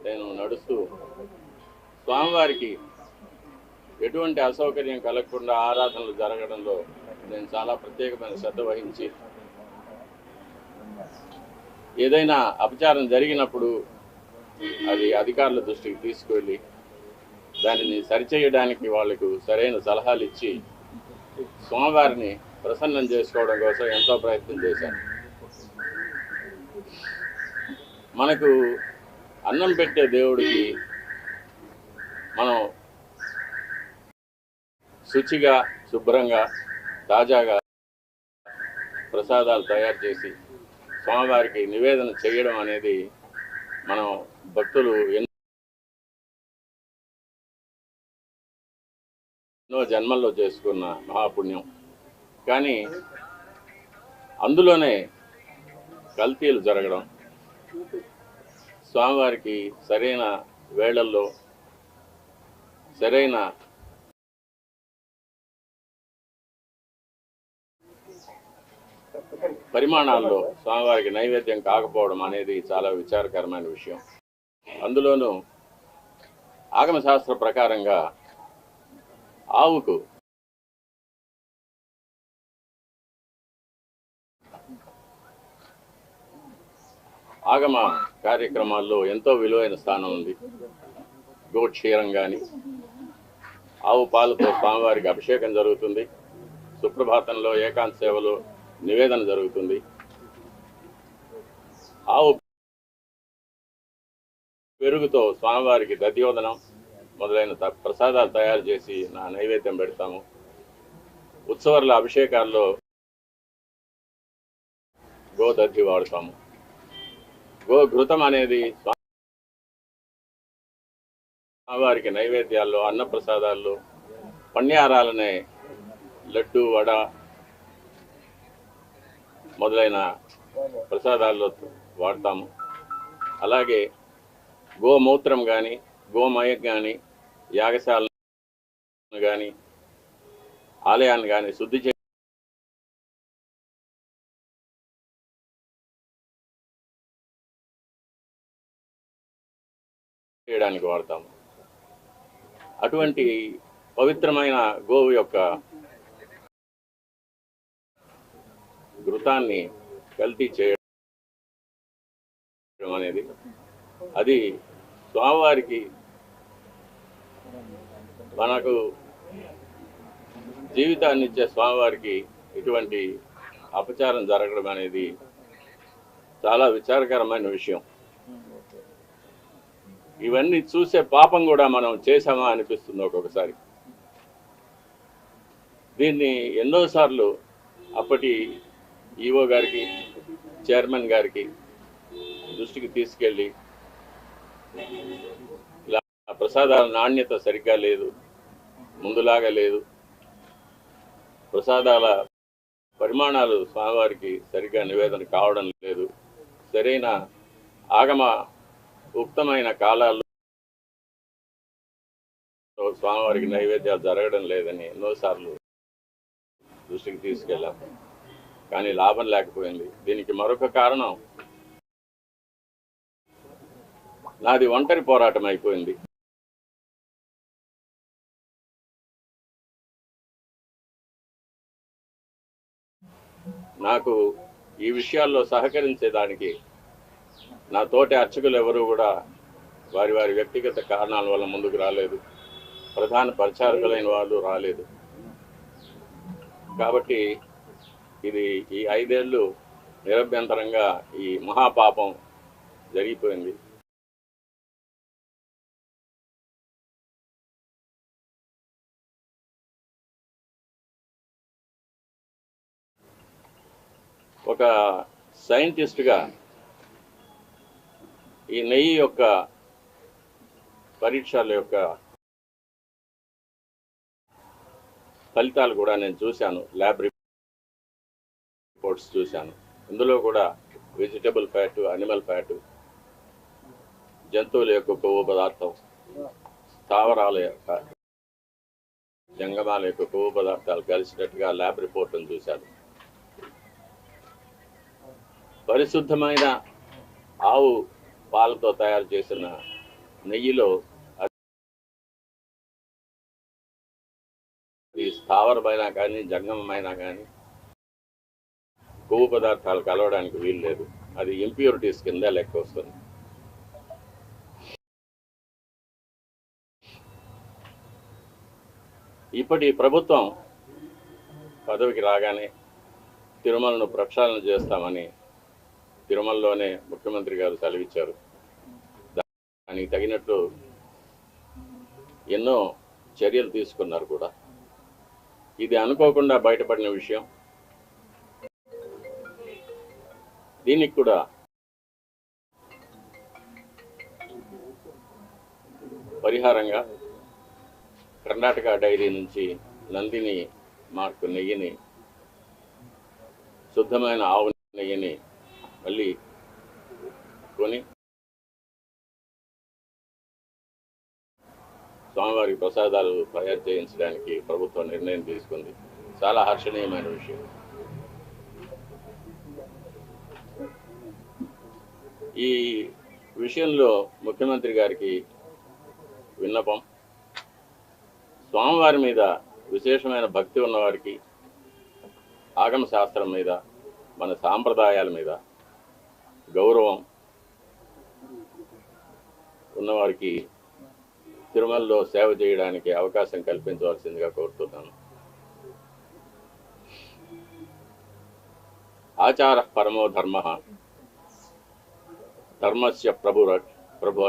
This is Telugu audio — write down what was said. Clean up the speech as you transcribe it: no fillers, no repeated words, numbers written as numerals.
నేను నడుస్తూ స్వామివారికి ఎటువంటి అసౌకర్యం కలగకుండా ఆరాధనలు జరగడంలో నేను చాలా ప్రత్యేకమైన శ్రద్ధ వహించి ఏదైనా అపచారం జరిగినప్పుడు అది అధికారుల దృష్టికి తీసుకువెళ్ళి దానిని సరిచేయడానికి వాళ్లకు సరైన సలహాలు ఇచ్చి స్వామివారిని ప్రసన్నం చేసుకోవడం కోసం ఎంతో ప్రయత్నం చేశాను. మనకు అన్నం పెట్టే దేవుడికి మనం శుచిగా, శుభ్రంగా, తాజాగా ప్రసాదాలు తయారు చేసి స్వామివారికి నివేదన చేయడం అనేది మనం భక్తులు ఎన్నో జన్మల్లో చేసుకున్న మహాపుణ్యం. కానీ అందులోనే కల్తీలు జరగడం, స్వామివారికి సరైన వేళల్లో సరైన పరిమాణాల్లో స్వామివారికి నైవేద్యం కాకపోవడం అనేది చాలా విచారకరమైన విషయం. అందులోనూ ఆగమశాస్త్ర ప్రకారంగా ఆవుకు ఆగమ కార్యక్రమాల్లో ఎంతో విలువైన స్థానం ఉంది. గోక్షీరం కానీ, ఆవు పాలతో స్వామివారికి అభిషేకం జరుగుతుంది. సుప్రభాతంలో ఏకాంత సేవలో నివేదన జరుగుతుంది. ఆవు పెరుగుతో స్వామివారికి దధ్యోదనం మొదలైన ప్రసాదాలు తయారు చేసి నైవేద్యం పెడతాము. ఉత్సవాల అభిషేకాల్లో గోదధ్యి వాడతాము. గోఘృతం అనేది స్వామివారికి నైవేద్యాల్లో, అన్నప్రసాదాల్లో, పణ్యారాలనే లడ్డు, వడ మొదలైన ప్రసాదాల్లో వాడతాము. అలాగే గోమూత్రం కానీ, గోమయం కానీ, యాగశాలను కానీ, ఆలయాన్ని కానీ శుద్ధి చేయడానికి వాడతాము. అటువంటి పవిత్రమైన గోవు యొక్క ఘృతాన్ని కల్తీ చేయడం అనేది అది స్వామివారికి మనకు జీవితాన్ని ఇచ్చే స్వామివారికి ఇటువంటి అపచారం జరగడం అనేది చాలా విచారకరమైన విషయం. ఇవన్నీ చూసే పాపం కూడా మనం చేశామా అనిపిస్తుంది ఒక్కొక్కసారి. దీన్ని ఎన్నోసార్లు అప్పటి ఈఓ గారికి, చైర్మన్ గారికి దృష్టికి తీసుకెళ్ళి ఇలా ప్రసాదాల నాణ్యత సరిగ్గా లేదు, ముందులాగా లేదు, ప్రసాదాల పరిమాణాలు స్వామివారికి సరిగ్గా నివేదన కావడం లేదు, సరైన ఆగమ ఉక్తమైన కాలాల్లో స్వామివారికి నైవేద్యాలు జరగడం లేదని ఎన్నోసార్లు దృష్టికి తీసుకెళ్ళాం. కానీ లాభం లేకపోయింది. దీనికి మరొక కారణం నాది ఒంటరి పోరాటం అయిపోయింది. నాకు ఈ విషయాల్లో సహకరించేదానికి నా తోటి అర్చకులు ఎవరు కూడా వారి వారి వ్యక్తిగత కారణాల వల్ల ముందుకు రాలేదు. ప్రధాన పరిచారకులైన వాళ్ళు రాలేదు. కాబట్టి ఇది ఈ 5 ఏళ్ళు నిరభ్యంతరంగా ఈ మహాపాపం జరిగిపోయింది. ఒక సైంటిస్ట్గా ఈ నెయ్యి యొక్క పరీక్షల యొక్క ఫలితాలు కూడా నేను చూశాను. ల్యాబ్ రిపోర్ట్స్ చూశాను. ఇందులో కూడా వెజిటబుల్ ఫ్యాటు, అనిమల్ ఫ్యాటు, జంతువుల యొక్క కొవ్వు పదార్థం, స్థావరాల యొక్క జంగమాల యొక్క కొవ్వు పదార్థాలు కలిసినట్టుగా ల్యాబ్ రిపోర్ట్ను చూశాను. పరిశుద్ధమైన ఆవు పాలతో తయారు చేసిన నెయ్యిలో అది స్థావరమైనా కానీ జంగమమైనా కానీ కొవ్వు పదార్థాలు కలవడానికి వీలు లేదు. అది ఇంప్యూరిటీస్ కింద లెక్క వస్తుంది. ఇప్పటి ప్రభుత్వం పదవికి రాగానే తిరుమలను ప్రక్షాళన చేస్తామని తిరుమలలోనే ముఖ్యమంత్రి గారు సెలవిచ్చారు. దానికి తగినట్లు ఎన్నో చర్యలు తీసుకున్నారు కూడా. ఇది అనుకోకుండా బయటపడిన విషయం. దీనికి కూడా పరిహారంగా కర్ణాటక డైరీ నుంచి నందిని మార్కు నెయ్యిని, శుద్ధమైన ఆవు నెయ్యిని మళ్ళీ కొని స్వామివారికి ప్రసాదాలు తయారు చేయించడానికి ప్రభుత్వం నిర్ణయం తీసుకుంది. చాలా హర్షణీయమైన విషయం. ఈ విషయంలో ముఖ్యమంత్రి గారికి విన్నపం, స్వామివారి మీద విశేషమైన భక్తి ఉన్నవారికి, ఆగమ శాస్త్రం మీద, మన సాంప్రదాయాల మీద గౌరవం ఉన్నవారికి తిరుమలలో సేవ చేయడానికి అవకాశం కల్పించవలసిందిగా కోరుతున్నాను. ఆచార పరమో ధర్మ, ధర్మస్య ప్రభు